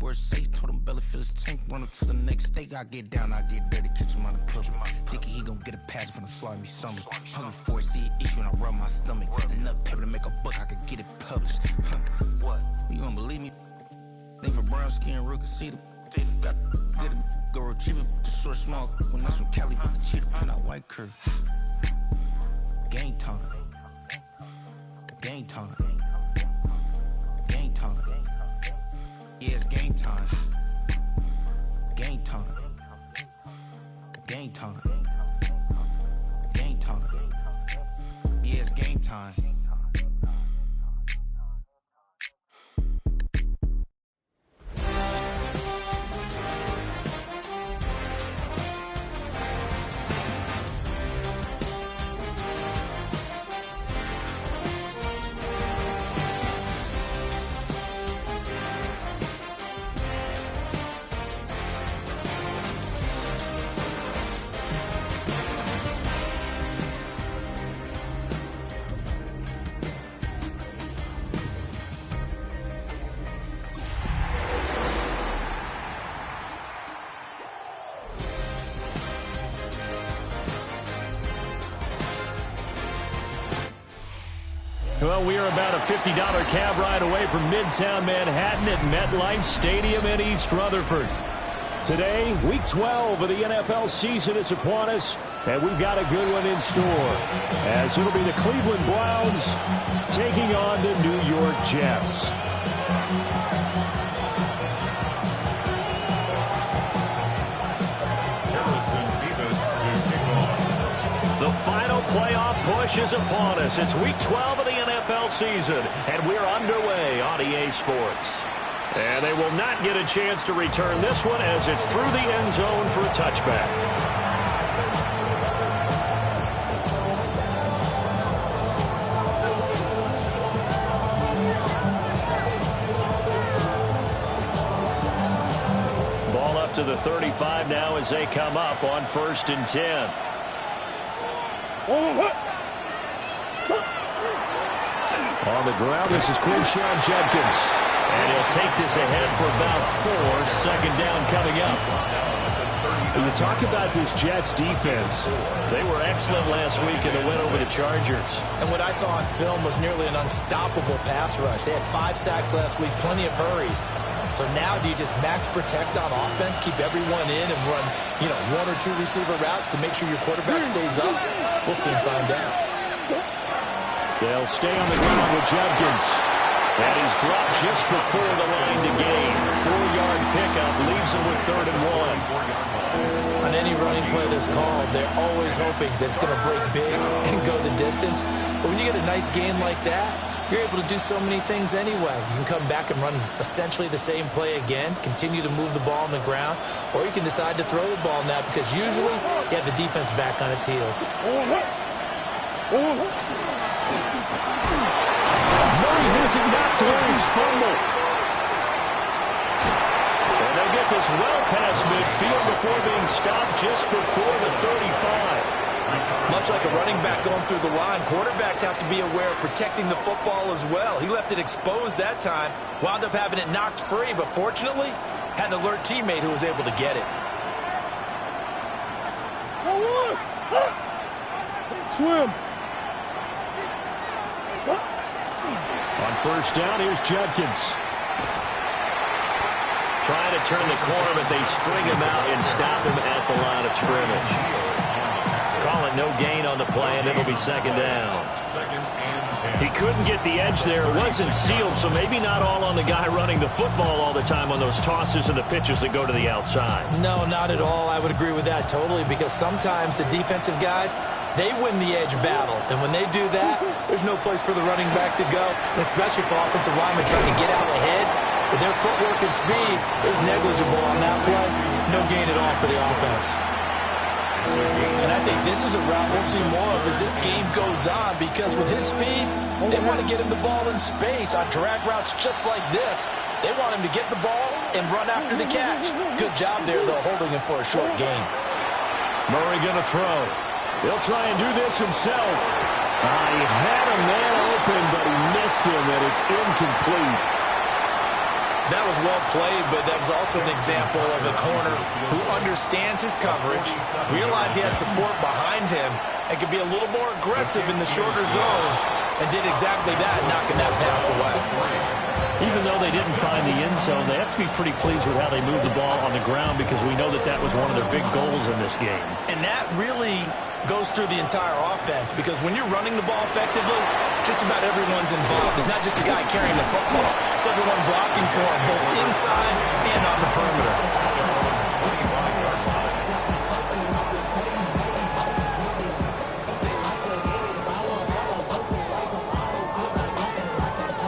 where it's safe. Told him belly fill his tank, run up to the next steak. I get down, I get dirty, catch him on the public. Thinking he gon' get a pass from the slaughter me something. Hungry for it, see an issue and I rub my stomach. Enough paper to make a book, I could get it published. What? You don't believe me? Think for brown skin, real can see the got get it, go retrieve it, short small. When that's from Cali, but the cheetah print out white curve. Game time. Game time. Game time. Yeah, it's game time. Game time. Game time. Game time. Yeah, it's game time. Well, we are about a $50 cab ride away from Midtown Manhattan at MetLife Stadium in East Rutherford. Today, Week 12 of the NFL season is upon us, and we've got a good one in store, as it'll be the Cleveland Browns taking on the New York Jets. The final playoff push is upon us. It's Week 12 of the NFL season, and we're underway on EA Sports. And they will not get a chance to return this one as it's through the end zone for a touchback. Ball up to the 35 now as they come up on 1st and 10. On the ground, this is Quinshawn Judkins. And he'll take this ahead for about 4. Second down coming up. When you talk about this Jets defense, they were excellent last week in the win over the Chargers. And what I saw on film was nearly an unstoppable pass rush. They had 5 sacks last week, plenty of hurries. So now do you just max protect on offense, keep everyone in and run, 1 or 2 receiver routes to make sure your quarterback stays up? We'll soon find out. They'll stay on the ground with Judkins. And he's dropped just before the line to gain. 4-yard pickup leaves him with 3rd and 1. On any running play that's called, they're always hoping that it's going to break big and go the distance. But when you get a nice gain like that, you're able to do so many things anyway. You can come back and run essentially the same play again, continue to move the ball on the ground, or you can decide to throw the ball now because usually you have the defense back on its heels. Murray has it knocked away his fumble. And they'll get this well past midfield before being stopped just before the 35. Much like a running back going through the line, quarterbacks have to be aware of protecting the football as well. He left it exposed that time, wound up having it knocked free, but fortunately, had an alert teammate who was able to get it. Swim. On 1st down, here's Judkins. Trying to turn the corner, but they string him out and stop him at the line of scrimmage. Calling no gain on the play, and it'll be 2nd down. He couldn't get the edge there. It wasn't sealed, so maybe not all on the guy running the football all the time on those tosses and the pitches that go to the outside. No, not at all. I would agree with that totally because sometimes the defensive guys, they win the edge battle. And when they do that, there's no place for the running back to go, especially for offensive linemen trying to get out ahead. With their footwork and speed, it was negligible on that play. No gain at all for the offense. And I think this is a route we'll see more of as this game goes on because with his speed, they want to get him the ball in space on drag routes just like this. They want him to get the ball and run after the catch. Good job there, though, holding him for a short gain. Murray going to throw. He'll try and do this himself. He had a man open, but he missed him, and it's incomplete. That was well played, but that was also an example of a corner who understands his coverage, realized he had support behind him, and could be a little more aggressive in the shorter zone, and did exactly that, knocking that pass away. Even though they didn't find the end zone, they have to be pretty pleased with how they moved the ball on the ground because we know that that was one of their big goals in this game. And that really goes through the entire offense because when you're running the ball effectively, just about everyone's involved. It's not just the guy carrying the football. It's everyone blocking for him, both inside and on the perimeter.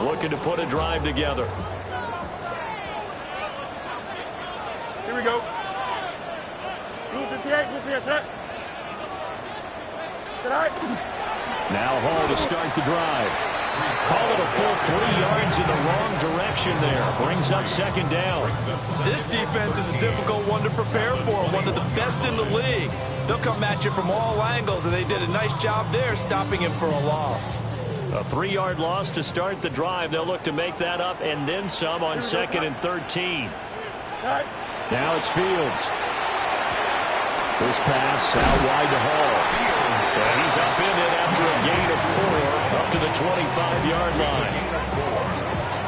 Looking to put a drive together. Here we go. Blue 58, blue 58, set. Now Hall to start the drive. Call it a full 3 yards in the wrong direction there. Brings up second down. This defense is a difficult one to prepare for, one of the best in the league. They'll come at you from all angles, and they did a nice job there stopping him for a loss. A 3-yard loss to start the drive. They'll look to make that up and then some on 2nd and 13. Now it's Fields. This pass out wide to Hall. And he's up in it after a gain of 4 up to the 25-yard line.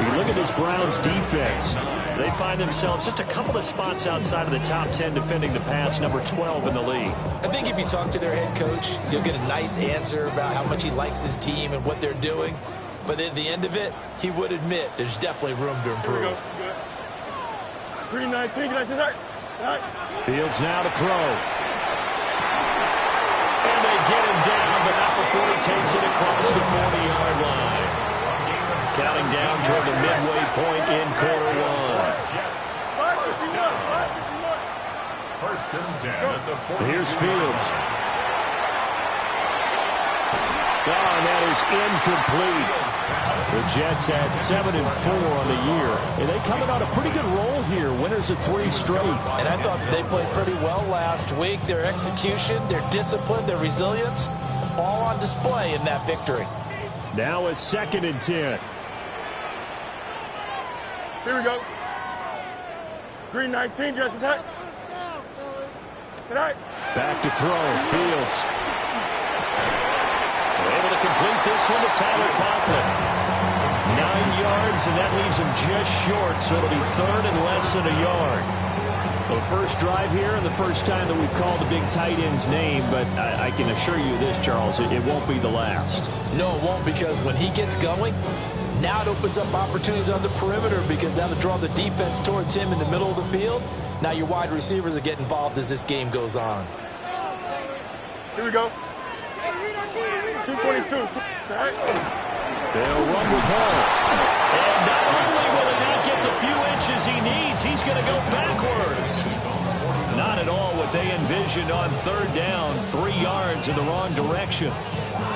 You look at this Browns defense. They find themselves just a couple of spots outside of the top 10 defending the pass, number 12 in the league. I think if you talk to their head coach, you'll get a nice answer about how much he likes his team and what they're doing. But at the end of it, he would admit there's definitely room to improve. 319, Fields now to throw. And they get him down, but not before he takes it across the 40-yard line. Counting down toward the midway point in quarter 1. First and 10 at the 40. Here's Fields. And that is incomplete. The Jets had 7-4 on the year. And they coming on a pretty good roll here. Winners of 3 straight. And I thought they played pretty well last week. Their execution, their discipline, their resilience, all on display in that victory. Now a 2nd and 10. Here we go. 319, just attack. Tonight. Back to throw. Fields. Able to complete this one to Tyler Conklin. 9 yards, and that leaves him just short, so it'll be 3rd and less than a yard. Well, the first drive here and the first time that we've called the big tight end's name, but I can assure you this, Charles, it won't be the last. No, it won't, because when he gets going, now it opens up opportunities on the perimeter because that'll draw the defense towards him in the middle of the field. Now your wide receivers will get involved as this game goes on. Here we go. 222. They'll run with Hall. And not only will he not get the few inches he needs, he's going to go backwards. Not at all what they envisioned on 3rd down. 3 yards in the wrong direction.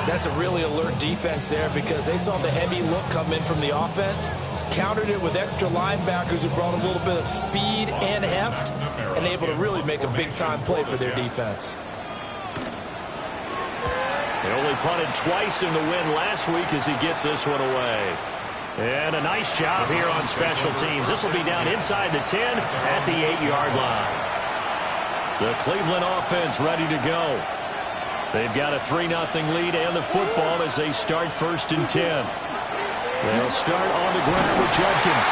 That's a really alert defense there because they saw the heavy look come in from the offense, countered it with extra linebackers who brought a little bit of speed and heft, and able to really make a big-time play for their defense. They only punted twice in the win last week as he gets this one away. And a nice job here on special teams. This will be down inside the 10 at the 8-yard line. The Cleveland offense ready to go. They've got a 3-0 lead and the football as they start 1st and 10. They'll start on the ground with Judkins.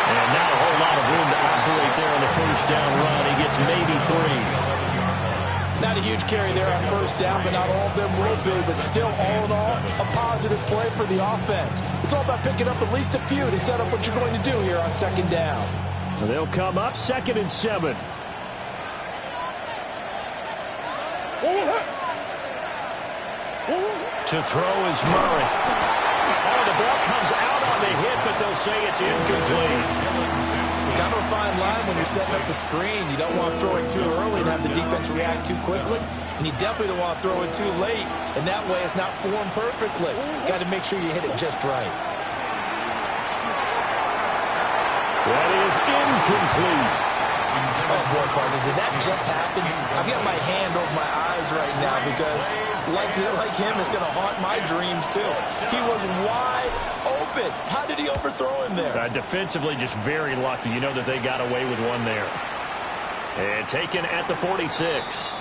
And not a whole lot of room to operate there on the 1st down run. He gets maybe 3. Not a huge carry there on 1st down, but not all of them will be. But still, all in all, a positive play for the offense. It's all about picking up at least a few to set up what you're going to do here on 2nd down. They'll come up 2nd and 7. To throw is Murray. Oh, the ball comes out on the hit, but they'll say it's incomplete. Kind of a fine line when you're setting up a screen. You don't want to throw it too early and have the defense react too quickly. And you definitely don't want to throw it too late. And that way it's not formed perfectly. Got to make sure you hit it just right. That is incomplete. Oh, boy, partner, did that just happen? I've got my hand over my eyes right now because, like him, it's going to haunt my dreams, too. He was wide open. open. How did he overthrow him there? Defensively, just very lucky. You know that they got away with one there. And taken at the 46.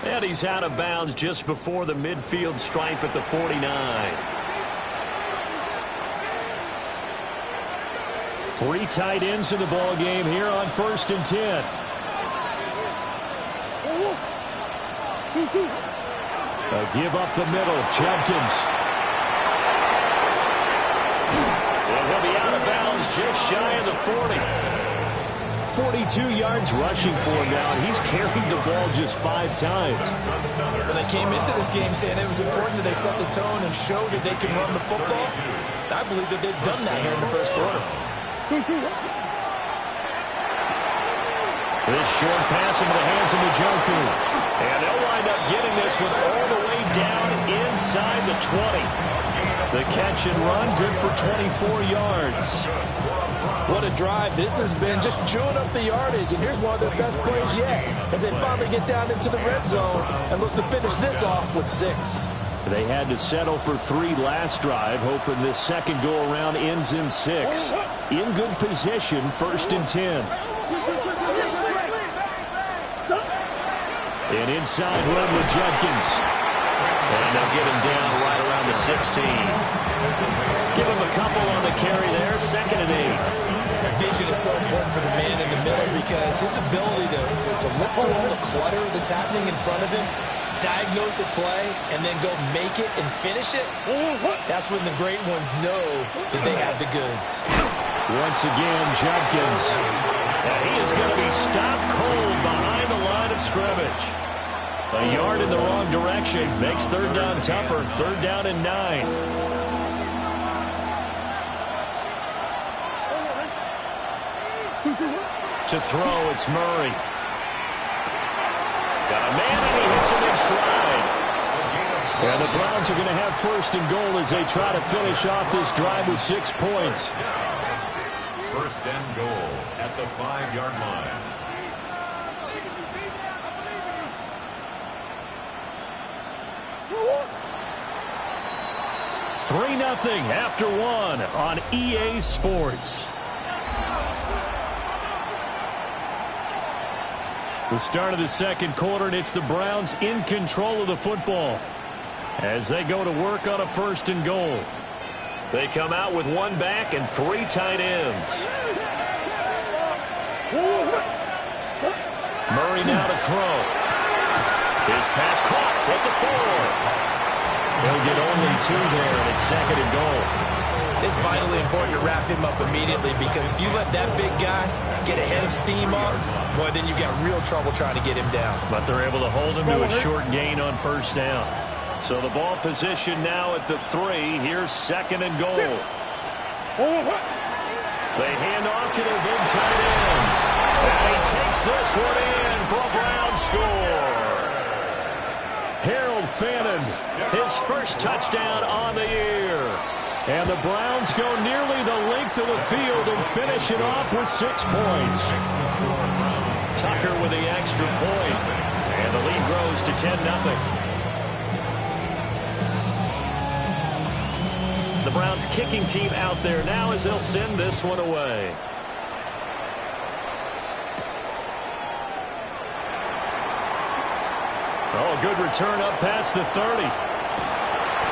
And he's out of bounds just before the midfield stripe at the 49. 3 tight ends in the ball game here on 1st and 10. A give up the middle. Judkins. And he'll be out of bounds just shy of the 40. 42 yards rushing for him now. He's carried the ball just 5 times. Well, they came into this game saying it was important that they set the tone and show that they can run the football. I believe that they've done that here in the first quarter. This short pass into the hands of Njoku. And they'll wind up getting this one all the way down inside the 20. The catch and run, good for 24 yards. What a drive this has been, just chewing up the yardage. And here's one of their best plays yet as they finally get down into the red zone and look to finish this off with 6. They had to settle for 3 last drive, hoping this second go-around ends in 6. In good position, 1st and 10. And inside run with Judkins. And they'll get him down right around the 16. Give him a couple on the carry there, 2nd and 8. Vision is so important for the man in the middle because his ability to look through all the clutter that's happening in front of him, diagnose a play, and then go make it and finish it, that's when the great ones know that they have the goods. Once again, Judkins. And he is going to be stopped cold behind the line of scrimmage. A yard in the wrong direction makes 3rd down tougher. 3rd down and 9. To throw, it's Murray. Got a man, and he hits him in stride. And the Browns are going to have 1st and goal as they try to finish off this drive with 6 points. 1st and goal at the 5-yard line. Three 3-0 after 1 on EA Sports. The start of the second quarter, and it's the Browns in control of the football as they go to work on a 1st and goal. They come out with 1 back and 3 tight ends. Murray now to throw. His pass caught at the 4. He'll get only 2 there, and it's 2nd and goal. It's vitally important to wrap him up immediately because if you let that big guy get ahead of steam up, well, then you've got real trouble trying to get him down. But they're able to hold him to a short gain on 1st down. So the ball position now at the 3. Here's 2nd and goal. They hand off to their big tight end. And he takes this one in for a Browns score. Harold Fannin, his first touchdown on the year. And the Browns go nearly the length of the field and finish it off with 6 points. Tucker with the extra point. And the lead grows to 10-0. The Browns kicking team out there now as they'll send this one away. Oh, good return up past the 30.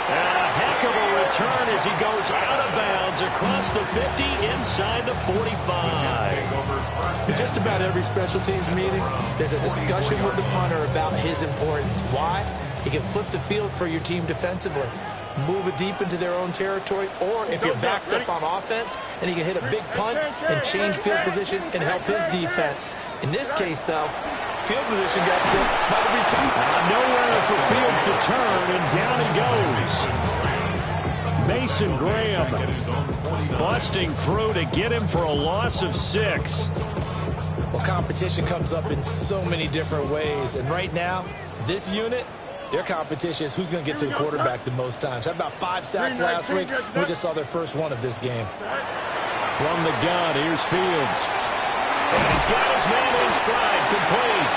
A heck of a return as he goes out of bounds across the 50 inside the 45. In just about every special teams meeting, there's a discussion with the punter about his importance. Why? He can flip the field for your team defensively, move it deep into their own territory, or if you're backed up on offense, and he can hit a big punt and change field position and help his defense. In this case, though, field position got flipped by the return. Nowhere for Fields to turn, and down he goes. Mason Graham busting through to get him for a loss of 6. Well, competition comes up in so many different ways, and right now, this unit, their competition is who's going to get to the quarterback the most times. Had about 5 sacks last week. We just saw their first one of this game. From the gun, here's Fields. And he's got his man in stride, complete.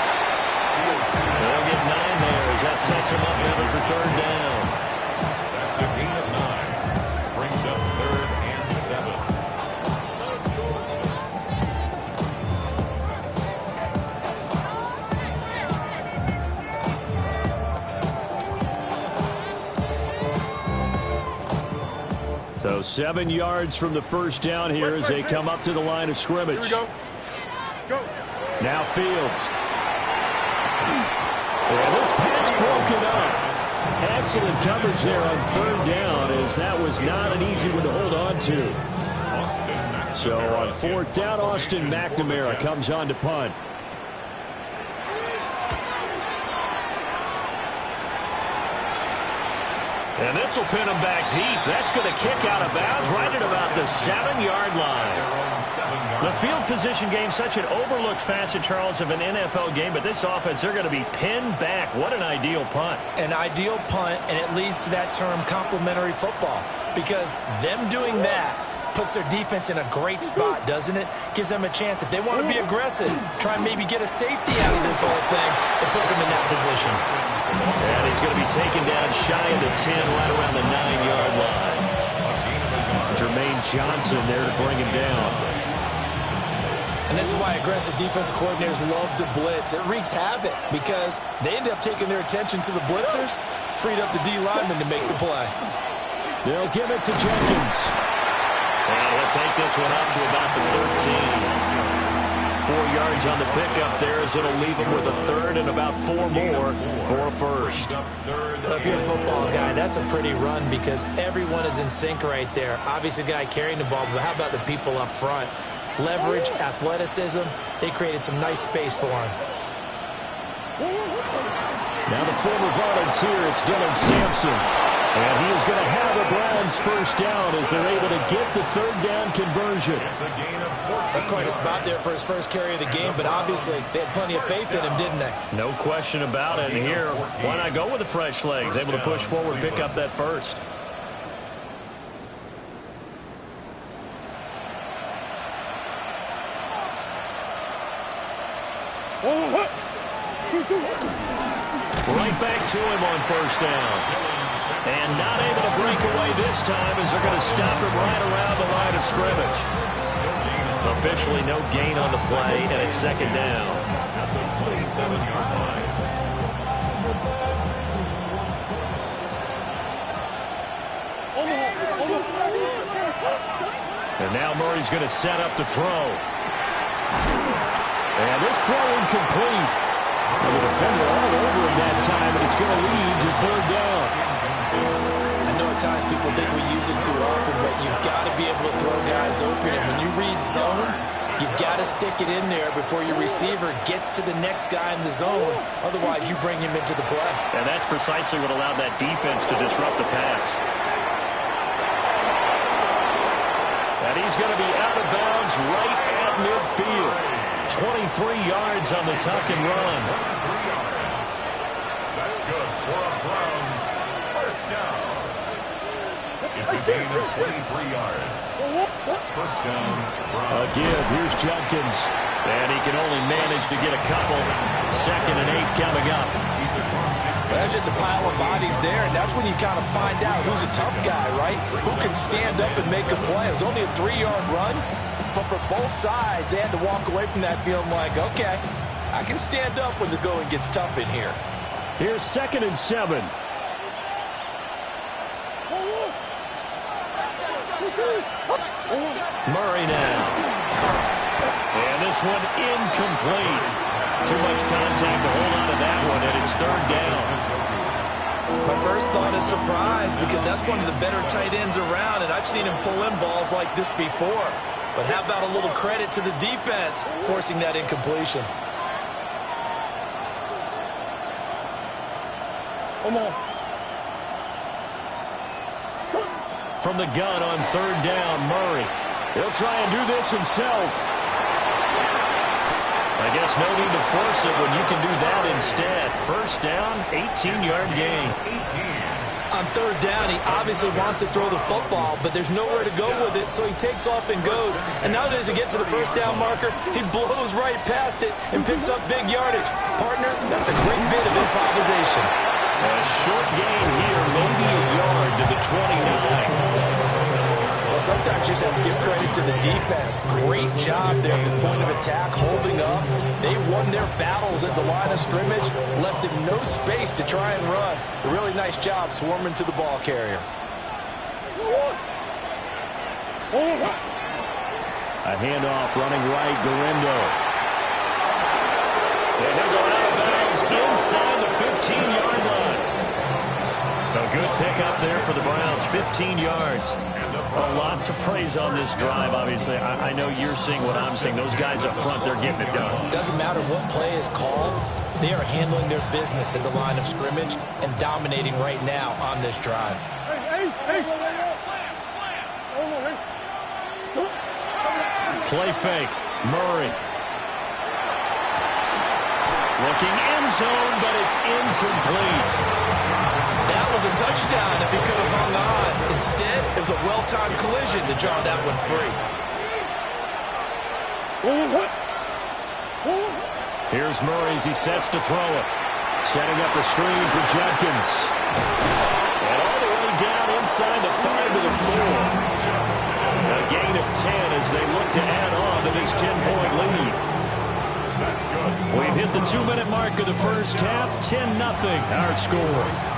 They'll get 9 there as that sets him up maybe for 3rd down. That's a gain of 9. Brings up 3rd and So 7 yards from the first down here as they come up to the line of scrimmage. Here we go. Go. Now Fields. Yeah, this pass broken up. Excellent coverage there on third down, as that was not an easy one to hold on to. So on fourth down, Austin McNamara comes on to punt. And this will pin him back deep. That's going to kick out of bounds right at about the 7-yard line. The field position game, such an overlooked facet, Charles, of an NFL game. But this offense, they're going to be pinned back. What an ideal punt. An ideal punt, and it leads to that term complementary football. Because them doing that puts their defense in a great spot, doesn't it? Gives them a chance. If they want to be aggressive, try and maybe get a safety out of this whole thing, it puts them in that position. And he's going to be taken down shy of the 10, right around the 9-yard line. Jermaine Johnson there to bring him down. And this is why aggressive defensive coordinators love to blitz. It wreaks havoc because they end up taking their attention to the blitzers, freed up the D lineman to make the play. They'll give it to Jenkins. And he'll take this one up to about the 13. 4 yards on the pickup there, as it'll leave him with a third and about 4 more for a first. If you're a football guy, that's a pretty run because everyone is in sync right there. Obviously, the guy carrying the ball, but how about the people up front? Leverage, athleticism, they created some nice space for him. Now the former volunteer, it's Dylan Sampson. And he is going to have the Browns first down as they're able to get the third down conversion. That's quite a spot there for his first carry of the game, but obviously they had plenty of faith in him, didn't they? No question about it. And here, why not go with the fresh legs? Able to push forward, pick up that first. Right back to him on first down. And not able to break away this time as they're going to stop him right around the line of scrimmage. Officially no gain on the play, and it's second down. At the 27-yard line. And now Murray's going to set up to throw. And this throw incomplete. And the defender all over him that time, and it's going to lead to third down. I know at times people think we use it too often, but you've got to be able to throw guys open. And when you read zone, you've got to stick it in there before your receiver gets to the next guy in the zone. Otherwise, you bring him into the play. And that's precisely what allowed that defense to disrupt the pass. And he's going to be out of bounds right at midfield. 23 yards on the tuck and run. That's good for a Browns first down. It's a gain of 23 yards. First down, Browns. A give. Here's Jenkins. And he can only manage to get a couple. 2nd and 8 coming up. There's just a pile of bodies there, and that's when you kind of find out who's a tough guy, right? Who can stand up and make a play. It was only a 3-yard run, but for both sides, they had to walk away from that feeling like, okay, I can stand up when the going gets tough in here. Here's 2nd and 7. Murray now. And this one incomplete. Too much contact to hold on to that one, and it's third down. My first thought is surprise because that's one of the better tight ends around, and I've seen him pull in balls like this before. But how about a little credit to the defense forcing that incompletion? From the gun on third down, Murray. He'll try and do this himself. I guess no need to force it when you can do that instead. First down, 18-yard gain. On third down, he obviously wants to throw the football, but there's nowhere to go with it, so he takes off and goes. And now does he get to the first down marker? He blows right past it and picks up big yardage. Partner, that's a great bit of improvisation. A short gain here, maybe a yard to the 29. Well, sometimes you just have to give credit to the defense. Great job there at the point of attack, holding up. They won their battles at the line of scrimmage, left him no space to try and run. A really nice job swarming to the ball carrier. A handoff running right, Garindo. And he'll go out of bounds inside the 15-yard line. A good pickup there for the Browns, 15 yards. A lot to praise on this drive, obviously. I know you're seeing what I'm seeing. Those guys up front, they're getting it done. Doesn't matter what play is called. They are handling their business at the line of scrimmage and dominating right now on this drive. Play fake. Murray. Looking end zone, but it's incomplete. That was a touchdown if he could have hung on. Instead, it was a well-timed collision to draw that one free. Here's Murray as he sets to throw it. Setting up a screen for Jenkins. And all the way down inside the 5 to the 4. A gain of 10 as they look to add on to this 10-point lead. We've hit the 2-minute mark of the first half. 10-0 our score.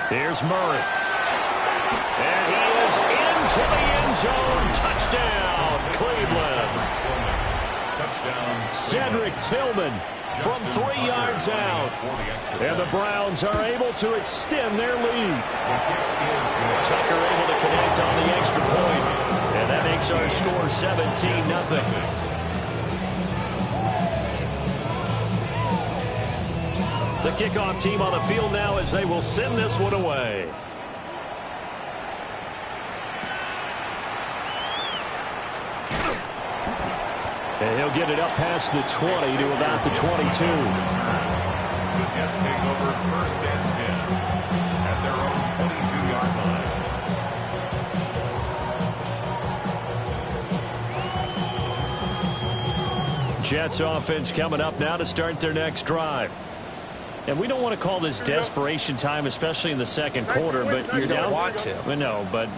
Here's Murray. And he is into the end zone. Touchdown, Cleveland. Cedric Tillman from 3 yards out. And the Browns are able to extend their lead. Tucker able to connect on the extra point. And that makes our score 17-0. The kickoff team on the field now as they will send this one away. And he'll get it up past the 20 to about the 22. The Jets take over 1st and 10 at their own 22-yard line. Jets offense coming up now to start their next drive. And we don't want to call this desperation time, especially in the second quarter, but you're down. Want to. No, but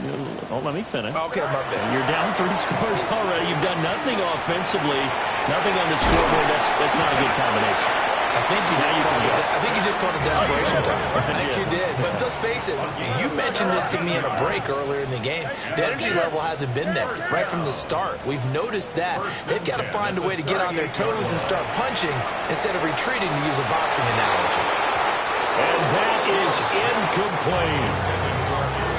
let me finish. Okay, my bad. You're down 3 scores already. You've done nothing offensively, nothing on the scoreboard. That's not a good combination. I think you just called it desperation time. I think you did. But let's face it, you mentioned this to me in a break earlier in the game. The energy level hasn't been there right from the start. We've noticed that. They've got to find a way to get on their toes and start punching instead of retreating, to use a boxing analogy. And that is incomplete.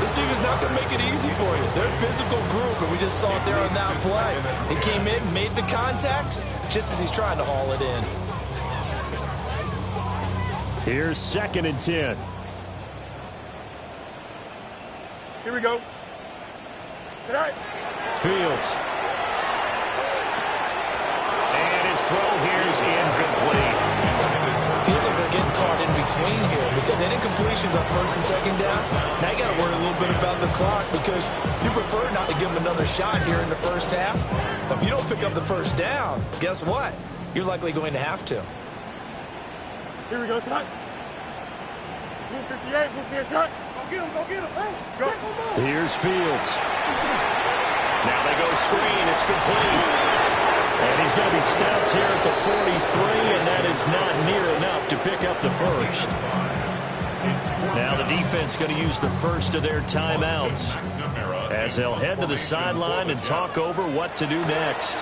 This team is not going to make it easy for you. They're a physical group, and we just saw it there on that play. He came in, made the contact, just as he's trying to haul it in. Here's 2nd and 10. Here we go. Fields. And his throw here is incomplete. Feels like they're getting caught in between here because any completions on 1st and 2nd down, now you got to worry a little bit about the clock because you prefer not to give them another shot here in the first half. But if you don't pick up the 1st down, guess what? You're likely going to have to. Here we go, Scott. Blue 58, Blue 58, Scott. Go get him, hey. Go. Here's Fields. Now they go screen. It's complete. And he's going to be stopped here at the 43, and that is not near enough to pick up the 1st. Now the defense going to use the 1st of their timeouts as they'll head to the sideline and talk over what to do next.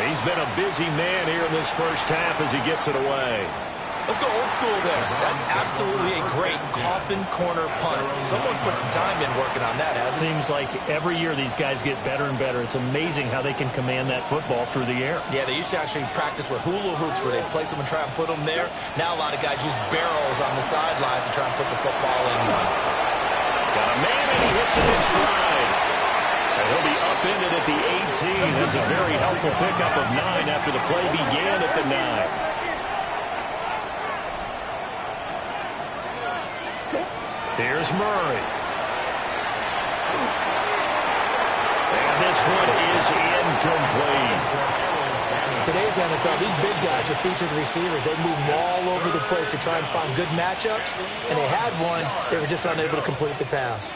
He's been a busy man here in this first half as he gets it away. Let's go old school there. That's absolutely a great coffin corner punt. Someone's put some time in working on that, hasn't it? Seems like every year these guys get better and better. It's amazing how they can command that football through the air. Yeah, they used to actually practice with hula hoops where they place them and try and put them there. Now a lot of guys use barrels on the sidelines to try and put the football in one. Got a man and he hits it in stride. And he'll be upended at the 18. That's a very helpful pickup of 9 after the play began at the 9. Here's Murray. And this one is incomplete. In today's NFL, these big guys are featured receivers. They move all over the place to try and find good matchups, and they had one. They were just unable to complete the pass.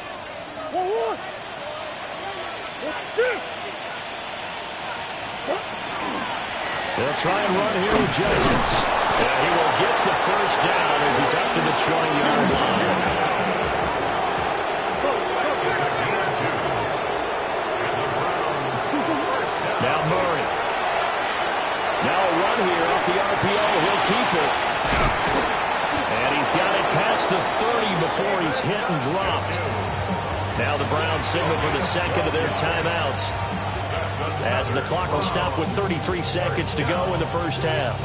They'll try and run here with Judkins. Yeah, he will get the first down as he's up to the 20-yard line. Now Murray. Now a run here off the RPO. He'll keep it. And he's got it past the 30 before he's hit and dropped. Now the Browns signal for the second of their timeouts, as the clock will stop with 33 seconds to go in the first half.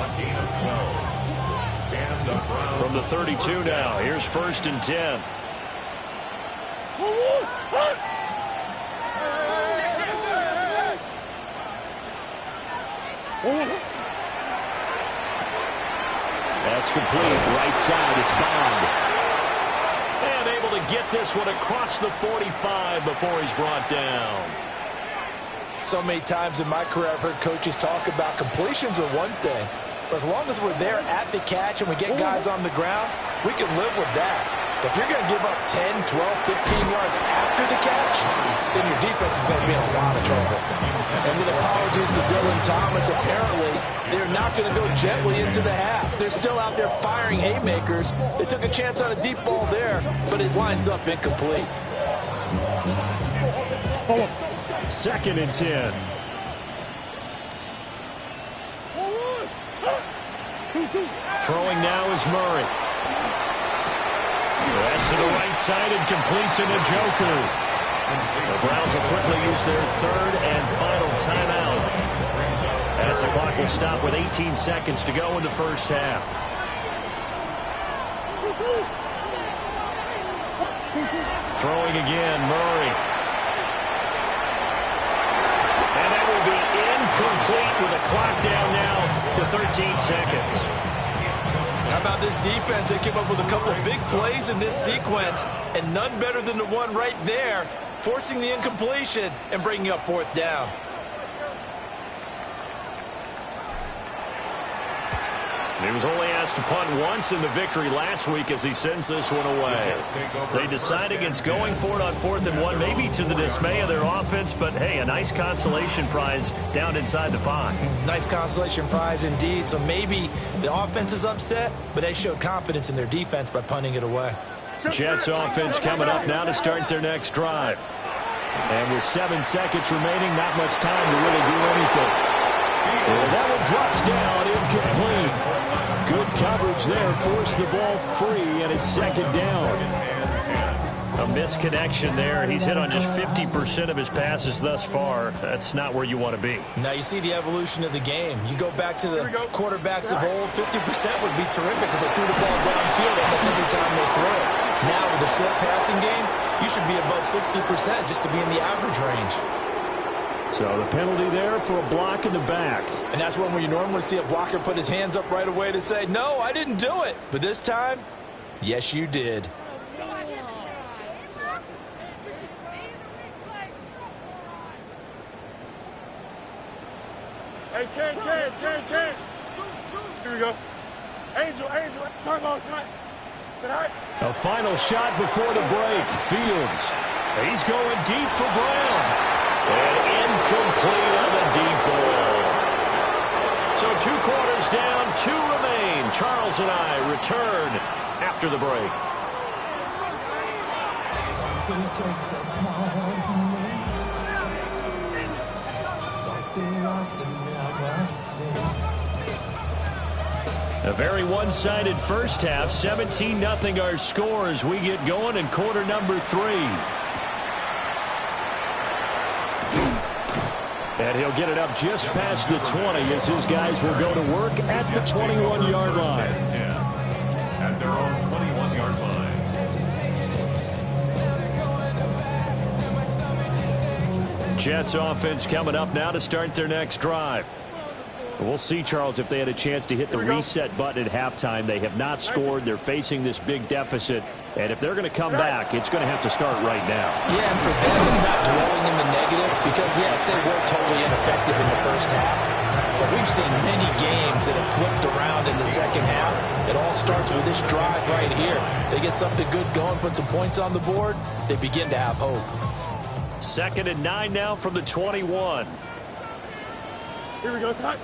From the 32 now, here's 1st and 10. That's complete. Right side, it's Bond. And able to get this one across the 45 before he's brought down. So many times in my career, I've heard coaches talk about completions are one thing. But as long as we're there at the catch and we get guys on the ground, we can live with that. But if you're going to give up 10, 12, 15 yards after the catch, then your defense is going to be in a lot of trouble. And with apologies to Dylan Thomas, apparently they're not going to go gently into the half. They're still out there firing haymakers. They took a chance on a deep ball there, but it lines up incomplete. 2nd and 10. Throwing now is Murray. That's to the right side and complete to Njoku. The Browns will quickly use their 3rd and final timeout, as the clock will stop with 18 seconds to go in the first half. Throwing again, Murray. And that will be incomplete with a clock down now to 13 seconds. How about this defense? They came up with a couple of big plays in this sequence, and none better than the one right there, forcing the incompletion and bringing up 4th down. He was only asked to punt once in the victory last week as he sends this one away. They decide against going for it on 4th and 1, maybe to the dismay of their offense, but hey, a nice consolation prize down inside the 5. Nice consolation prize indeed. So maybe the offense is upset, but they showed confidence in their defense by punting it away. Jets offense coming up now to start their next drive. And with 7 seconds remaining, not much time to really do anything. And that one drops down, incomplete. Good coverage there, forced the ball free, and it's 2nd down. A misconnection there. He's hit on just 50% of his passes thus far. That's not where you want to be. Now you see the evolution of the game. You go back to the quarterbacks of old, 50% would be terrific because they threw the ball downfield almost every time they throw it. Now with the short passing game, you should be above 60% just to be in the average range. So the penalty there for a block in the back. And that's when you normally see a blocker put his hands up right away to say, no, I didn't do it. But this time, yes, you did. Hey, Ken. Here we go. Angel. Turn on, son. Sit high. A final shot before the break. Fields. He's going deep for Brown. And incomplete on the deep ball. So 2 quarters down, 2 remain. Charles and I return after the break. A very one-sided first half. 17-0 our score as we get going in quarter number 3. And he'll get it up just past the 20 as his guys will go to work at the 21-yard line. At their own 21-yard line. Jets offense coming up now to start their next drive. We'll see, Charles, if they had a chance to hit the reset button at halftime. They have not scored. They're facing this big deficit. And if they're going to come back, it's going to have to start right now. Yeah, and for them, it's not dwelling in the negative because, yes, they were totally ineffective in the first half. But we've seen many games that have flipped around in the second half. It all starts with this drive right here. They get something good going, put some points on the board, they begin to have hope. 2nd and 9 now from the 21. Here we go, Scott.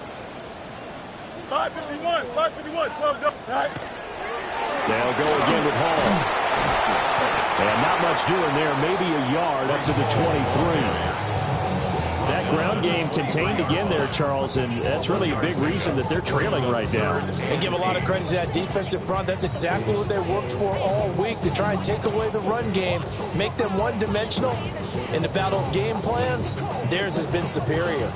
5:51, 5:51, 12 go. Right. They'll go again with Hall. And not much doing there, maybe a yard up to the 23. That ground game contained again there, Charles, and that's really a big reason that they're trailing right now. And give a lot of credit to that defensive front. That's exactly what they worked for all week, to try and take away the run game, make them one-dimensional. In the battle of game plans, theirs has been superior.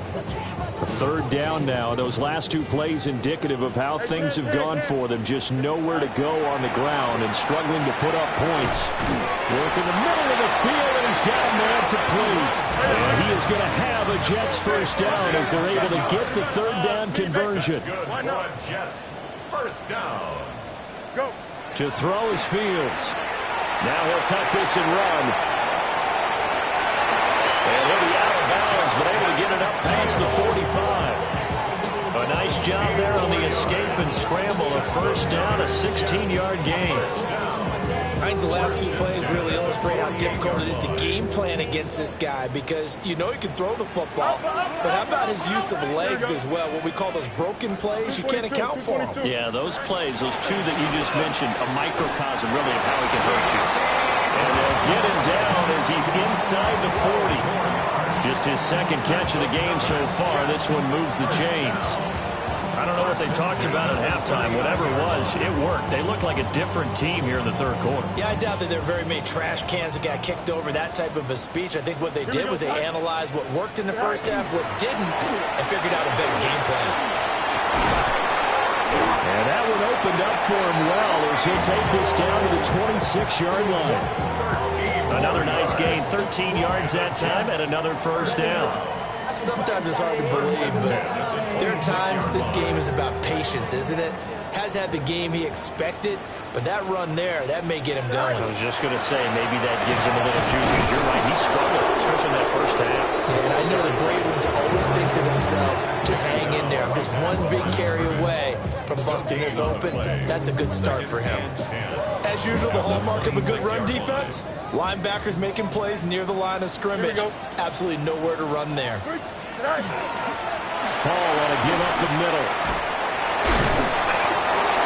3rd down now. Those last 2 plays indicative of how things have gone for them. Just nowhere to go on the ground and struggling to put up points. Work in the middle of the field, and he's got a man complete. And he is going to have a Jets first down as they're able to get the 3rd down conversion. Good run, Jets. First down. Go. To throw is Fields. Now he'll tuck this and run. And he'll be out of bounds, but able to get it up past the 45. A nice job there on the escape and scramble. A first down, a 16-yard gain. I think the last 2 plays really illustrate how difficult it is to game plan against this guy, because you know he can throw the football, but how about his use of legs as well? What we call those broken plays, you can't account for them. Yeah, those plays, those 2 that you just mentioned, a microcosm really of how he can hurt you. And they'll get him down as he's inside the 40. Just his 2nd catch of the game so far. This one moves the chains. I don't know what they talked about at halftime. Whatever it was, it worked. They look like a different team here in the 3rd quarter. Yeah, I doubt that there are very many trash cans that got kicked over, that type of a speech. I think what they did was they analyzed what worked in the first half, what didn't, and figured out a better game plan. And that one opened up for him well as he'll take this down to the 26-yard line. Another nice gain, 13 yards that time, and another first down. Sometimes it's hard to believe, but there are times this game is about patience, isn't it? Has had the game he expected, but that run there, that may get him going. I was just going to say, maybe that gives him a little juice. You're right, he struggled, especially in that first half. Yeah, and I know the great ones always think to themselves, just hang in there. I'm just one big carry away from busting this open. That's a good start for him. As usual, the hallmark of a good run defense, linebackers making plays near the line of scrimmage. Absolutely nowhere to run there. Paul want to give up the middle.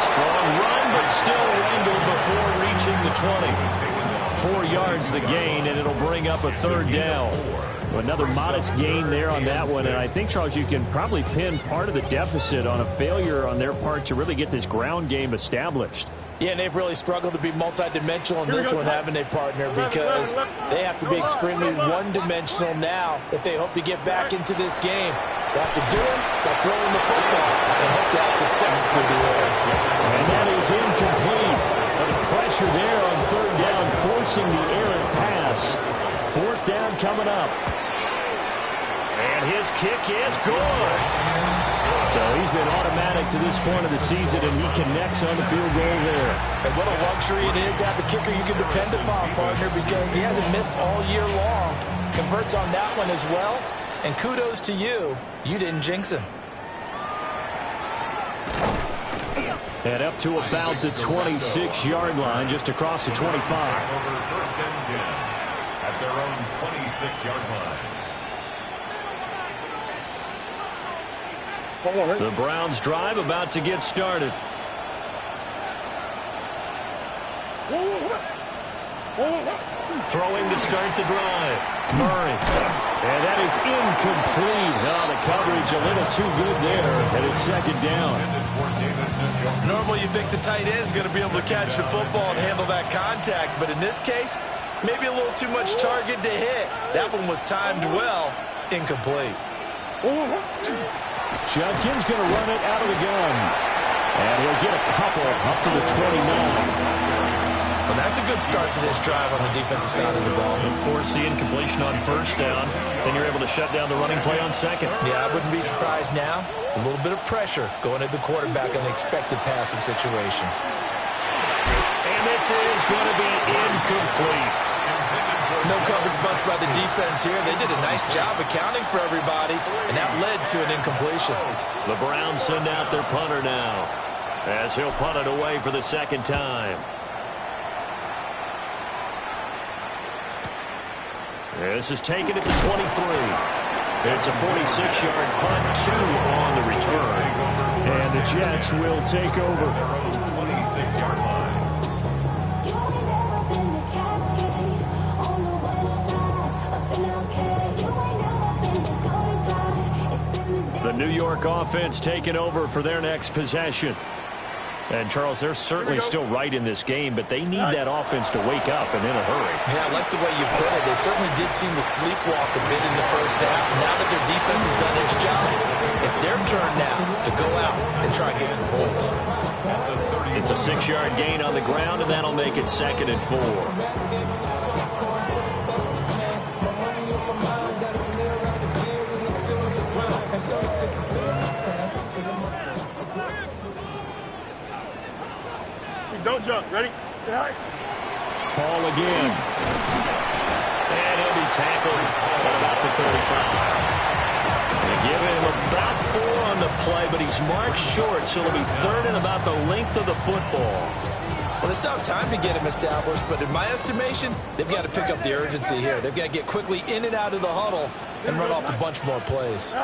Strong run, but still wrangled before reaching the 20. 4 yards the gain, and it'll bring up a 3rd down. Another modest gain there on that one, and I think, Charles, you can probably pin part of the deficit on a failure on their part to really get this ground game established. Yeah, and they've really struggled to be multidimensional in this one, haven't they, partner? Because they have to be extremely one-dimensional now if they hope to get back into this game. They have to do it by throwing the football and hope to have success with the air. And that is incomplete. The pressure there on 3rd down, forcing the errant pass. 4th down coming up. And his kick is good. So he's been automatic to this point of the season, and he connects on the field goal there. And what a luxury it is to have a kicker you can depend upon, partner, because he hasn't missed all year long. Converts on that one as well. And kudos to you. You didn't jinx him. And up to about the 26-yard line, just across the 25. Over 1st and 10 at their own 26-yard line. The Browns' drive about to get started. Throwing to start the drive. Murray. And that is incomplete. Oh, the coverage a little too good there. And it's 2nd down. Normally you think the tight end's going to be able to catch the football and handle that contact. But in this case, maybe a little too much target to hit. That one was timed well. Incomplete. Judkins going to run it out of the gun. And he'll get a couple up to the 29. Well, that's a good start to this drive on the defensive side of the ball. Force the incompletion on 1st down. Then you're able to shut down the running play on 2nd. Yeah, I wouldn't be surprised now. A little bit of pressure going at the quarterback on the expected passing situation. And this is going to be incomplete. No coverage bust by the defense here. They did a nice job accounting for everybody, and that led to an incompletion. The Browns send out their punter now, as he'll punt it away for the second time. This is taken at the 23. It's a 46-yard punt, 2 on the return. And the Jets will take over. 26-yard line. The New York offense taking over for their next possession. And, Charles, they're certainly still right in this game, but they need that offense to wake up and in a hurry. Yeah, I like the way you put it. They certainly did seem to sleepwalk a bit in the first half. Now that their defense has done its job, it's their turn now to go out and try and get some points. It's a 6-yard gain on the ground, and that'll make it 2nd and 4. Don't jump. Ready? Ball again. And he'll be tackled at about the 35. They give him about 4 on the play, but he's marked short, so it'll be 3rd and about the length of the football. Well, they still have time to get him established, but in my estimation, they've got to pick up the urgency here. They've got to get quickly in and out of the huddle and run off a bunch more plays.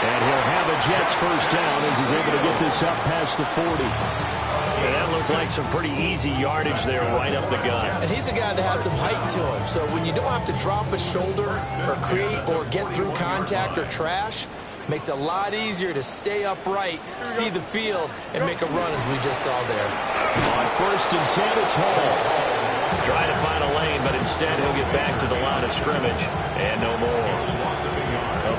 And he'll have a Jets first down as he's able to get this up past the 40. And that looked like some pretty easy yardage there right up the gut. And he's a guy that has some height to him. So when you don't have to drop a shoulder or create or get through contact or trash, makes it a lot easier to stay upright, see the field, and make a run as we just saw there. On 1st and 10, it's Hall. Trying to find a lane, but instead he'll get back to the line of scrimmage. And no more.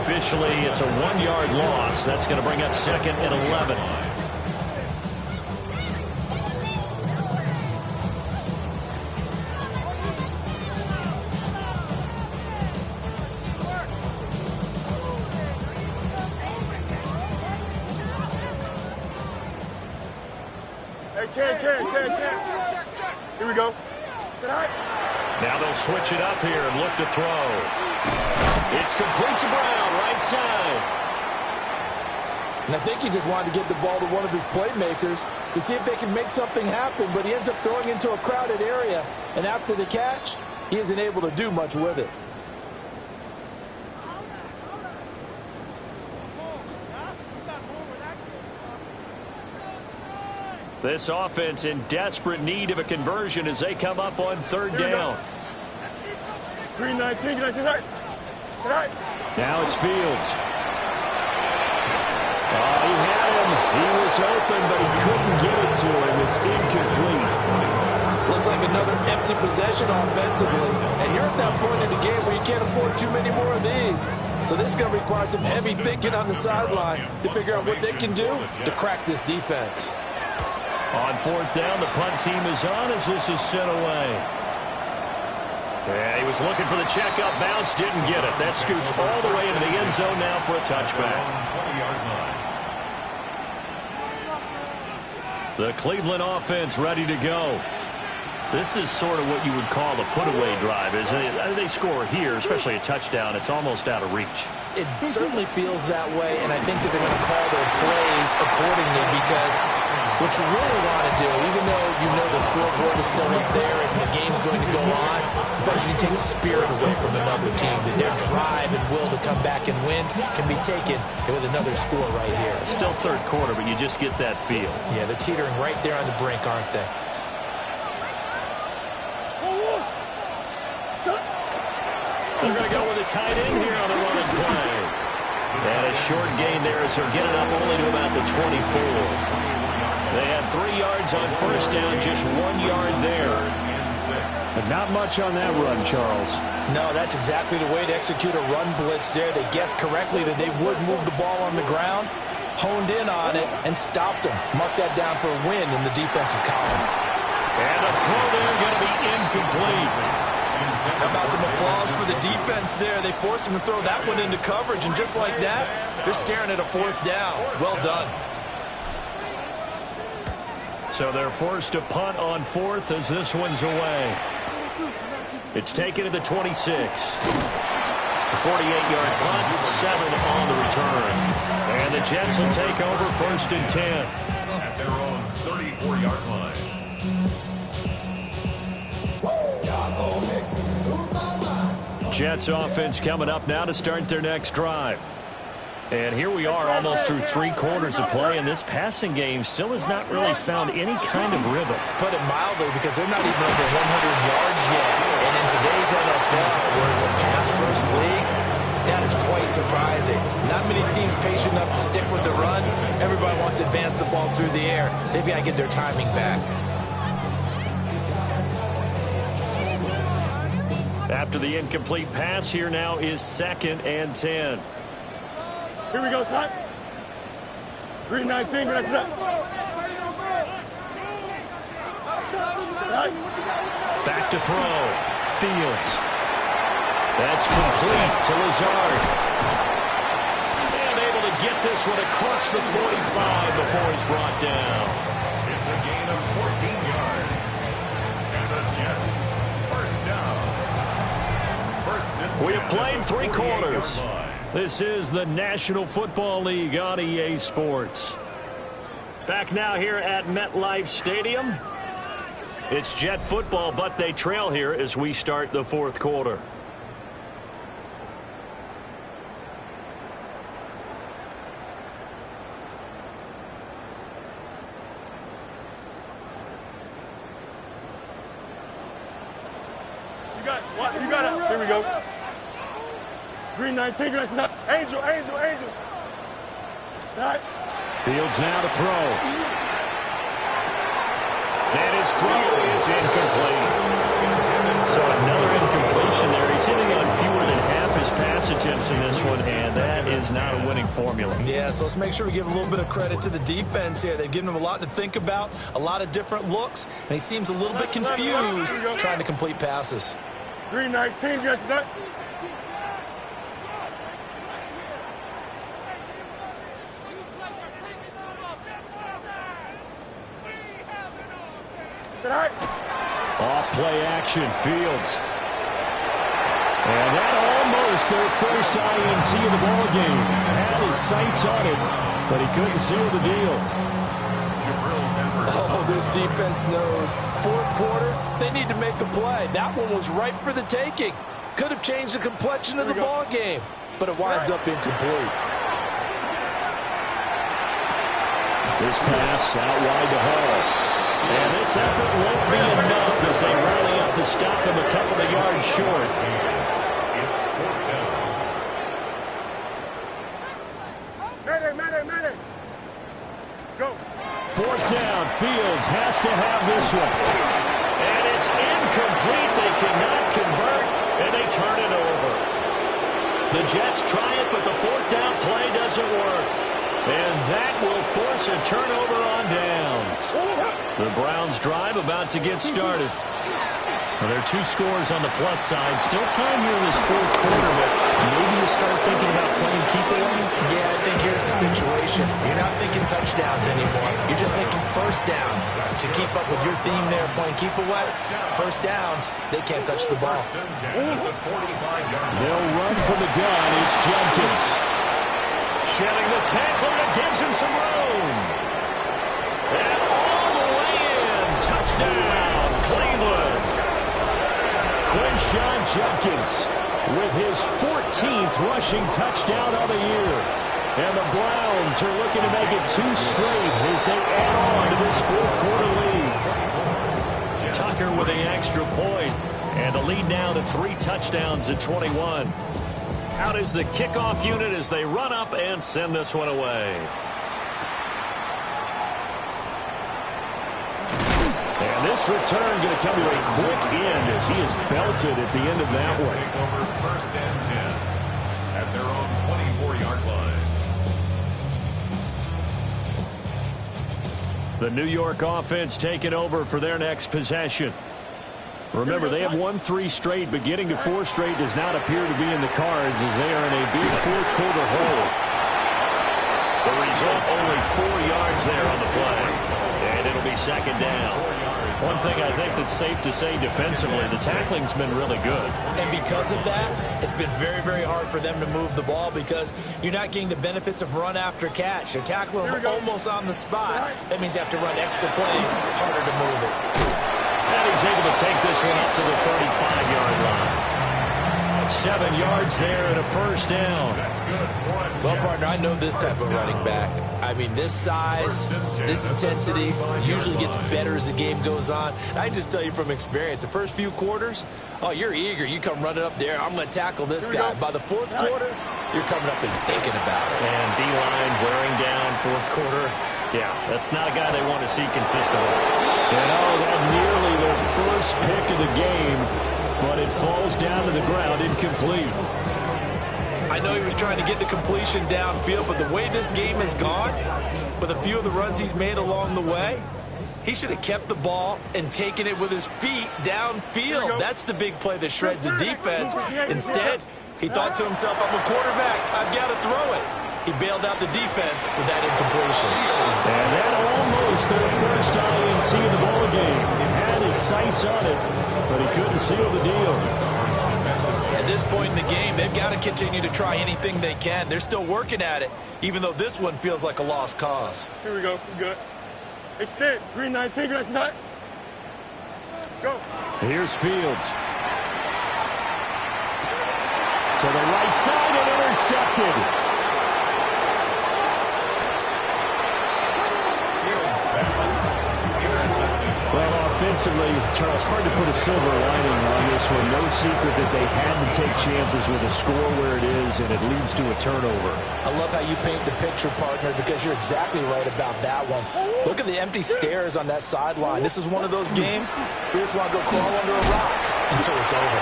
Officially, it's a 1-yard loss. That's going to bring up 2nd and 11. Hey, Ken. Here we go. Sit high. Now they'll switch it up here and look to throw. It's complete to Brown, right side. And I think he just wanted to get the ball to one of his playmakers to see if they can make something happen, but he ends up throwing into a crowded area, and after the catch, he isn't able to do much with it. This offense in desperate need of a conversion as they come up on 3rd down. Green 19, can I see that? Now it's Fields. Oh, he had him. He was open, but he couldn't get it to him. It's incomplete. Looks like another empty possession offensively. And you're at that point in the game where you can't afford too many more of these. So this is going to require some heavy thinking on the sideline to figure out what they can do to crack this defense. On 4th down, the punt team is on as this is sent away. Yeah, he was looking for the checkup bounce, didn't get it. That scoots all the way into the end zone now for a touchback. The Cleveland offense ready to go. This is sort of what you would call a put-away drive, isn't it? They score here, especially a touchdown. It's almost out of reach. It certainly feels that way, and I think that they're going to call their plays accordingly because what you really want to do, even though you know the scoreboard is still up there and the game's going to go on, but you can take the spirit away from another team, that their drive and will to come back and win can be taken with another score right here. Still 3rd quarter, but you just get that feel. Yeah, they're teetering right there on the brink, aren't they? They're going to go with a tight end here on the running play. And a short gain there as they're getting up only to about the 24. They had 3 yards on 1st down, just 1 yard there. But not much on that run, Charles. No, that's exactly the way to execute a run blitz there. They guessed correctly that they would move the ball on the ground, honed in on it, and stopped them. Mark that down for a win in the defense's column. And a throw there going to be incomplete. How about some applause for the defense there? They forced him to throw that one into coverage, and just like that, they're staring at a 4th down. Well done. So they're forced to punt on fourth as this one's away. It's taken to the 26. A 48-yard punt, 7 on the return. And the Jets will take over first and 10. At their own 34-yard line. Jets offense coming up now to start their next drive. And here we are almost through 3 quarters of play, and this passing game still has not really found any kind of rhythm. Put it mildly, because they're not even over 100 yards yet. And in today's NFL, where it's a pass-first league, that is quite surprising. Not many teams patient enough to stick with the run. Everybody wants to advance the ball through the air. They've got to get their timing back. After the incomplete pass, here now is 2nd and 10. Here we go, son. 319, right to Back to throw. Fields. That's complete to Lazard. And able to get this one across the 45 before he's brought down. It's a gain of 14 yards. And the Jets, first down. We have played 3 quarters. This is the National Football League on EA Sports. Back now here at MetLife Stadium. It's Jet football, but they trail here as we start the 4th quarter. You got it. Here we go. 319, Angel. Right. Fields now to throw. And his throw is incomplete. So another incompletion there. He's hitting on fewer than half his pass attempts in this one, and that is not a winning formula. Yeah, so let's make sure we give a little bit of credit to the defense here. They've given him a lot to think about, a lot of different looks, and he seems a little bit confused trying to complete passes. 319, get that. Off play action, Fields. And that almost their first INT of the ball game. Had his sights on it, but he couldn't seal the deal. Oh, this defense knows. 4th quarter, they need to make a play. That one was ripe for the taking. Could have changed the complexion of the ball game, but it winds up incomplete. This pass out wide to Hall. And this effort won't be enough as they rally up to stop him a couple of yards short. It's 4th down. Mayday. Go. 4th down. Fields has to have this one. And it's incomplete. They cannot convert, and they turn it over. The Jets try it, but the 4th down play doesn't work. And that will force a turnover on downs. The Browns drive about to get started. Well, there are 2 scores on the plus side. Still time here in this 4th quarter, but maybe you start thinking about playing keep away. Yeah, I think here's the situation. You're not thinking touchdowns anymore. You're just thinking first downs. To keep up with your theme there, playing keep away, first downs, they can't touch the ball. They'll run from the gun. It's Jenkins. Shedding the tackler that gives him some room. And all the way in. Touchdown, Cleveland. Quinshon Judkins with his 14th rushing touchdown of the year. And the Browns are looking to make it 2 straight as they add on to this 4th quarter lead. Tucker with the extra point. And the lead now to 3 touchdowns at 21. Out is the kickoff unit as they run up and send this one away. And this return going to come to a quick end as he is belted at the end of that one. Take over 1st and 10 at their own 24-yard line. The New York offense taking over for their next possession. Remember, they have won 3 straight, but getting to 4 straight does not appear to be in the cards as they are in a big 4th quarter hole. The result, only 4 yards there on the play. And and it'll be second down. One thing I think that's safe to say defensively, the tackling's been really good. And because of that, it's been very, very hard for them to move the ball because you're not getting the benefits of run after catch. They're tackling them almost on the spot. That means you have to run extra plays, harder to move it. And he's able to take this one up to the 35-yard line. 7 yards there and a first down. Well, partner, I know this type of running back. I mean, this size, this intensity usually gets better as the game goes on. I just tell you from experience, the first few quarters, oh, you're eager. You come running up there. I'm going to tackle this guy. By the fourth quarter, you're coming up and thinking about it. And D-line wearing down fourth quarter. Yeah, that's not a guy they want to see consistently. And that nearly their first pick of the game. But it falls down to the ground, incomplete. I know he was trying to get the completion downfield, but the way this game has gone, with a few of the runs he's made along the way, he should have kept the ball and taken it with his feet downfield. That's the big play that shreds the defense. Instead, he thought to himself, I'm a quarterback. I've got to throw it. He bailed out the defense with that incompletion. And that almost their first INT of the ball game. He had his sights on it, but he couldn't seal the deal. At this point in the game, they've got to continue to try anything they can. They're still working at it, even though this one feels like a lost cause. Here we go. We're good. Extend. Green 19. Green 19. Go. Here's Fields. To the right side and intercepted. Well, offensively, Charles, hard to put a silver lining on this one. No secret that they had to take chances with a score where it is, and it leads to a turnover. I love how you paint the picture, partner, because you're exactly right about that one. Look at the empty stares on that sideline. This is one of those games you just want to go crawl under a rock until it's over.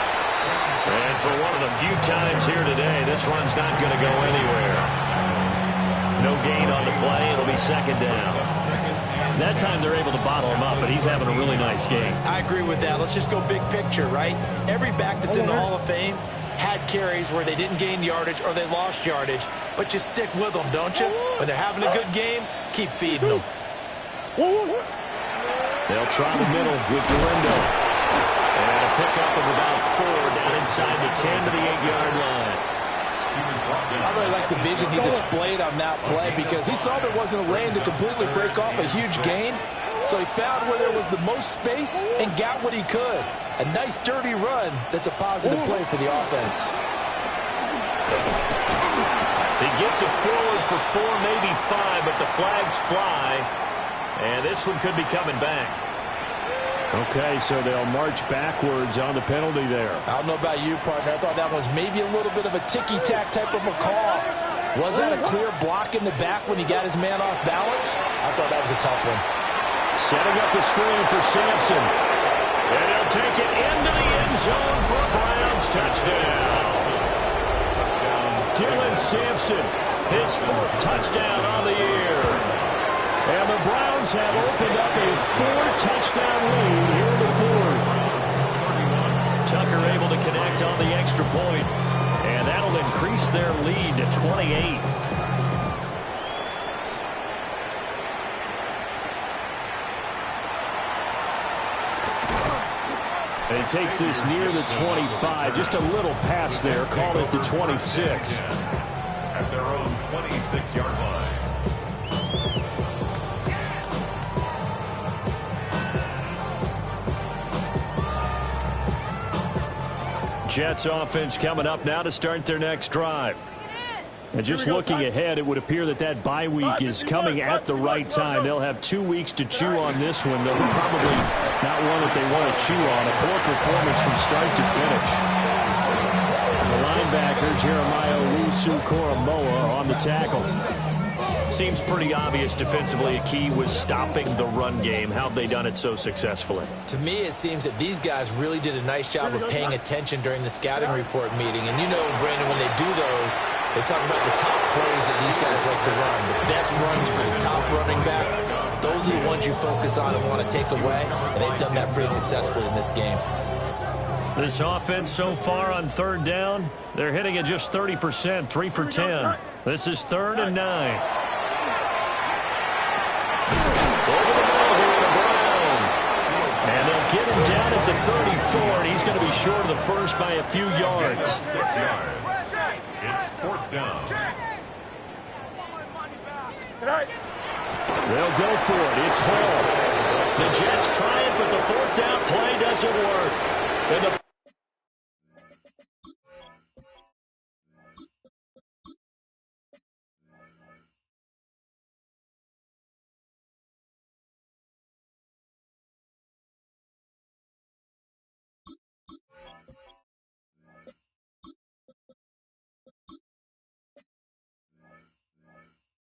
And for one of the few times here today, this run's not going to go anywhere. No gain on the play. It'll be second down. That time they're able to bottle him up, but he's having a really nice game. I agree with that. Let's just go big picture, right? Every back that's in the Hall of Fame had carries where they didn't gain yardage or they lost yardage, but you stick with them, don't you? When they're having a good game, keep feeding them. They'll try the middle with Galindo. And a pickup of about 4 down inside the 10 to the 8-yard line. I really like the vision he displayed on that play because he saw there wasn't a lane to completely break off a huge gain. So he found where there was the most space and got what he could. A nice, dirty run that's a positive play for the offense. He gets it forward for 4, maybe 5, but the flags fly. And this one could be coming back. Okay, so they'll march backwards on the penalty there. I don't know about you, partner. I thought that was maybe a little bit of a ticky-tack type of a call. Was that a clear block in the back when he got his man off balance? I thought that was a tough one. Setting up the screen for Sampson. And he'll take it into the end zone for a Browns touchdown. Dylan Sampson, his 4th touchdown on the year. And the Browns have opened up a 4-touchdown lead here in the 4th. Tucker able to connect on the extra point, and that'll increase their lead to 28. And he takes this near the 25, just a little pass there, called it the 26. At their own 26-yard line. Jets offense coming up now to start their next drive. And just looking ahead, it would appear that that bye week is coming at the right time. They'll have 2 weeks to chew on this one, though probably not one that they want to chew on. A poor performance from start to finish. The linebacker, Jeremiah Owusu-Koramoah, on the tackle. Seems pretty obvious defensively a key was stopping the run game. How have they done it so successfully? To me, it seems that these guys really did a nice job of paying attention during the scouting report meeting. And you know, Brandon, when they do those, they talk about the top plays that these guys like to run. The best runs for the top running back. Those are the ones you focus on and want to take away. And they've done that pretty successfully in this game. This offense so far on 3rd down, they're hitting at just 30%, 3 for 10. This is 3rd and 9. Over the middle here at the 34, and he's going to be short of the first by a few yards. 6 yards. It's 4th down. They'll go for it. It's Hall. The Jets try it, but the 4th down play doesn't work. And the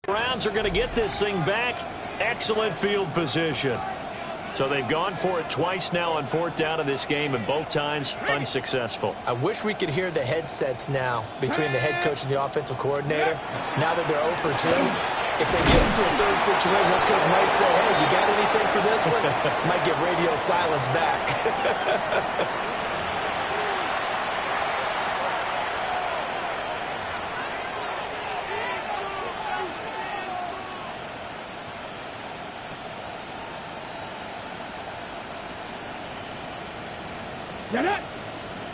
Browns are going to get this thing back. Excellent field position. So they've gone for it twice now on 4th down in this game, and both times unsuccessful. I wish we could hear the headsets now between the head coach and the offensive coordinator. Now that they're 0 for 2, if they get into a third situation, head coach might say, hey, you got anything for this one? Might get radio silence back.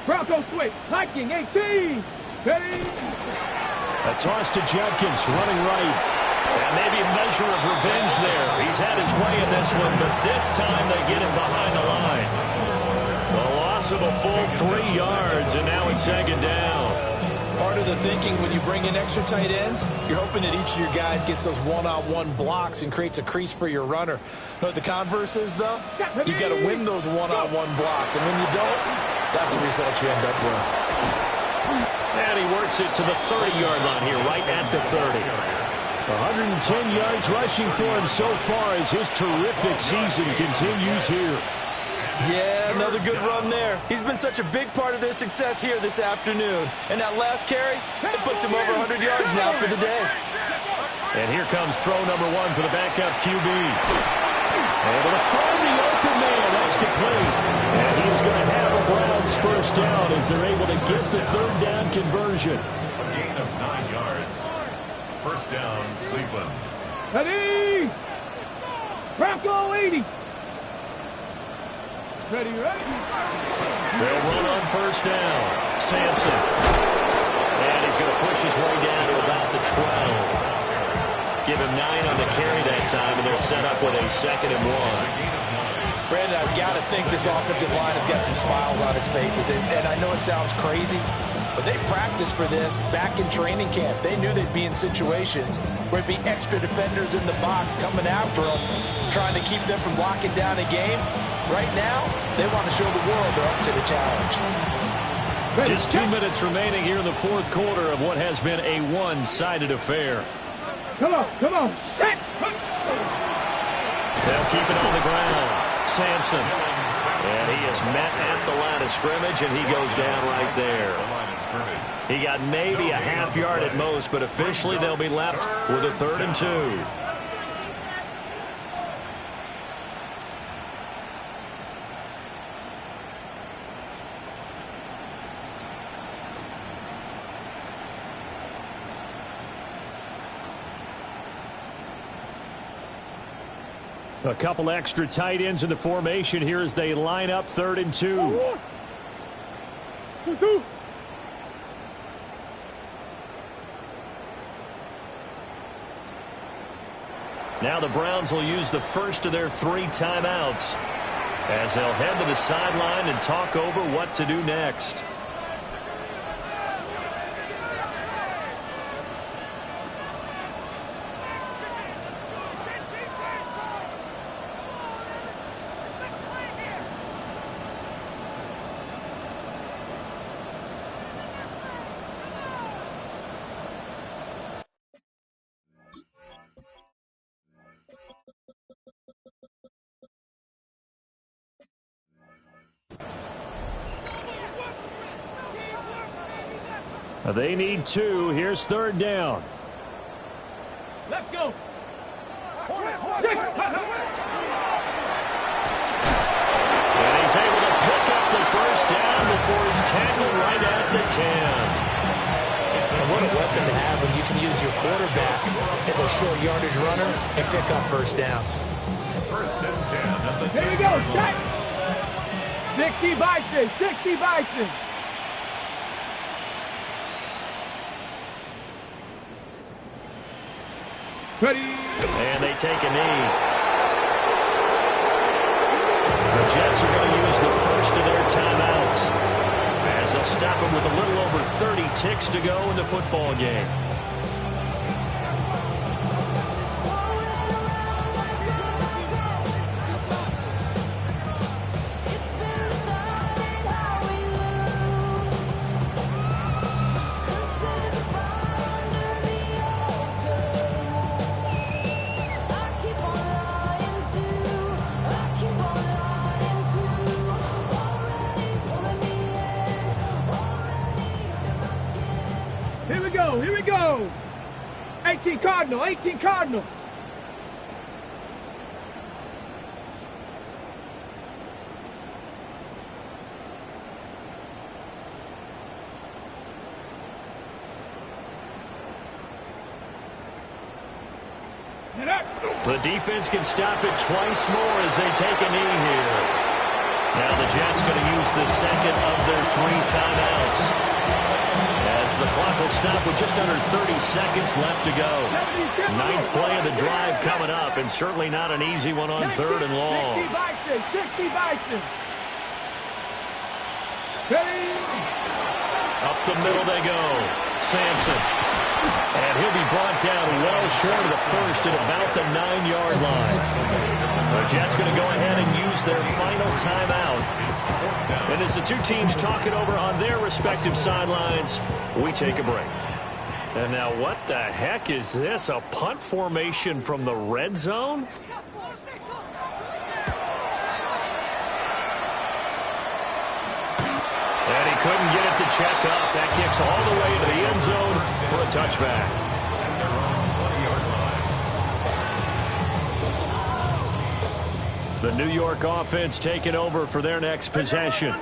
Bronco switch, hiking, 18. Ready? A toss to Judkins, running right. And maybe a measure of revenge there. He's had his way in this one, but this time they get him behind the line. The loss of a full 3 yards, and now it's 2nd down. Part of the thinking when you bring in extra tight ends, you're hoping that each of your guys gets those one-on-one blocks and creates a crease for your runner. You know what the converse is, though? You've got to win those one-on-one blocks, and when you don't, that's the result you end up with. And he works it to the 30-yard line here, right at the 30. 110 yards rushing for him so far as his terrific season continues here. Yeah, another good run there. He's been such a big part of their success here this afternoon. And that last carry, it puts him over 100 yards now for the day. And here comes throw number 1 for the backup QB. Able to find the open man. That's complete. And he's going to have a Browns first down as they're able to get the 3rd down conversion. A gain of 9 yards. First down, Cleveland. Ready? Bronco 80. Ready, ready. They'll run on first down. Sampson. And he's going to push his way down to about the 12. Give him 9 on the carry that time, and they're set up with a 2nd and 1. Brandon, I've got to think this offensive line has got some smiles on its faces. And I know it sounds crazy, but they practiced for this back in training camp. They knew they'd be in situations where it'd be extra defenders in the box coming after them, trying to keep them from locking down a game. Right now, they want to show the world they're up to the challenge. Just 2 minutes remaining here in the 4th quarter of what has been a one-sided affair. Come on, come on. Set. They'll keep it on the ground. Sampson. And he is met at the line of scrimmage, and he goes down right there. He got maybe a half yard at most, but officially they'll be left with a 3rd and 2. A couple extra tight ends in the formation here as they line up 3rd and 2. 2. Now the Browns will use the first of their 3 timeouts as they'll head to the sideline and talk over what to do next. They need 2. Here's 3rd down. Let's go. And he's able to pick up the first down before he's tackled right at the 10. And what a weapon to have when you can use your quarterback as a short yardage runner and pick up first downs. First and 10 at the 10. Here we go. Set. 60 Bison, 60 Bison. Ready. And they take a knee. The Jets are going to use the first of their timeouts, as they'll stop them with a little over 30 ticks to go in the football game. Here we go. 18 Cardinal, 18 Cardinal. The defense can stop it twice more as they take a knee here. Now the Jets going to use the second of their 3 timeouts, as the clock will stop with just under 30 seconds left to go. 9th play of the drive coming up, and certainly not an easy one on 3rd and long. 60 Bison, 60 Bison. Ready. Up the middle they go. Sampson. And he'll be brought down well short of the first at about the 9-yard line. The Jets going to go ahead and use their final timeout. And as the two teams talk it over on their respective sidelines, we take a break. And now what the heck is this? A punt formation from the red zone? And he couldn't get it to check up. That kicks all the way to the end zone for a touchback. The New York offense taking over for their next possession.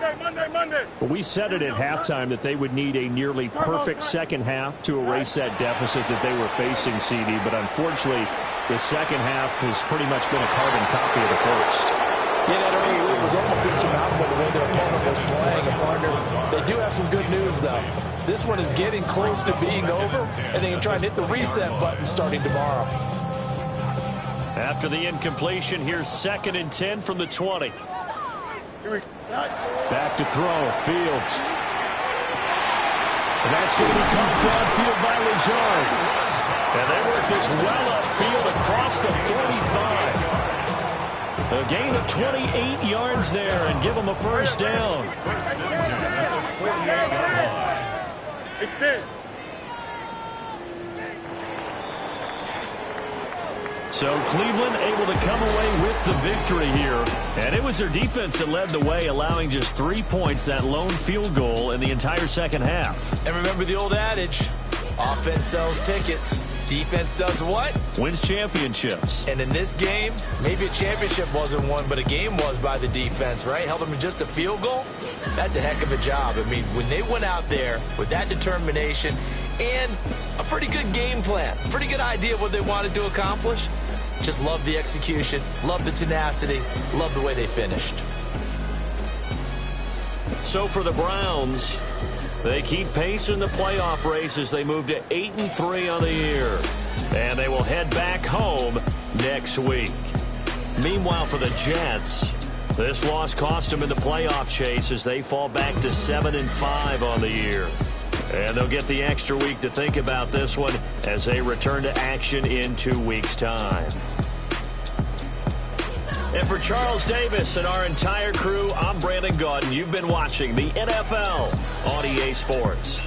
Monday. Well, we said it at halftime that they would need a nearly perfect second half to erase that deficit that they were facing, CD. But unfortunately, the second half has pretty much been a carbon copy of the first. Yeah, that early lead was almost insurmountable the way their opponent was playing. And partner, they do have some good news, though. This one is getting close to being over, and they can try and hit the reset button starting tomorrow. After the incompletion, here's 2nd and 10 from the 20. Back to throw, Fields. And that's going to be caught downfield by Lazard. And they work this well upfield across the 45. A gain of 28 yards there and give them a first down. Extend. So Cleveland able to come away with the victory here. And it was their defense that led the way, allowing just 3 points, that lone field goal in the entire second half. And remember the old adage, offense sells tickets. Defense does what? Wins championships. And in this game, maybe a championship wasn't won, but a game was by the defense, right? Held them to just a field goal. That's a heck of a job. I mean, when they went out there with that determination and a pretty good game plan, pretty good idea of what they wanted to accomplish, just love the execution, love the tenacity, love the way they finished. So for the Browns, they keep pace in the playoff race as they move to 8-3 on the year. And they will head back home next week. Meanwhile, for the Jets, this loss cost them in the playoff chase as they fall back to 7-5 on the year. And they'll get the extra week to think about this one as they return to action in 2 weeks' time. And for Charles Davis and our entire crew, I'm Brandon Gaudin. You've been watching the NFL on EA Sports.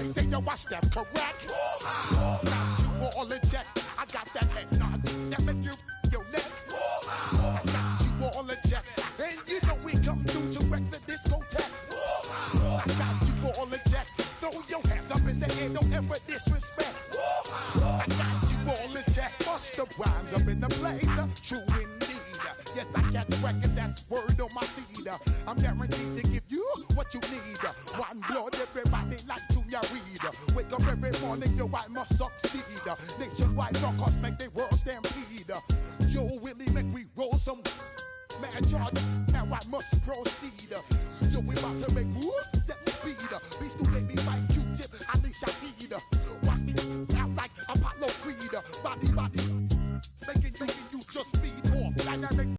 They say you watch them correct. Got you all in check. I got that head nod that make you your neck. I got you all in check. And you know we come through to wreck the discotheque. I got you all in check. Throw your hands up in the air, don't ever disrespect. I got you all in check. Bust the rhymes up in the place. True indeed. Yes, I got the record, that's word on my feed. I'm guaranteed to give you what you need. One blood, everybody like Junior Reed. Wake up every morning, yo, I must succeed. Nationwide rockers make the world stampede. Yo, Willie, make we roll some mad charge. Now I must proceed. Yo, we about to make moves, set speed. Beast to baby, Vice Q-tip, Ali Shaheed. Watch me out like Apollo Creed. Body, making you just feed off. Dynamic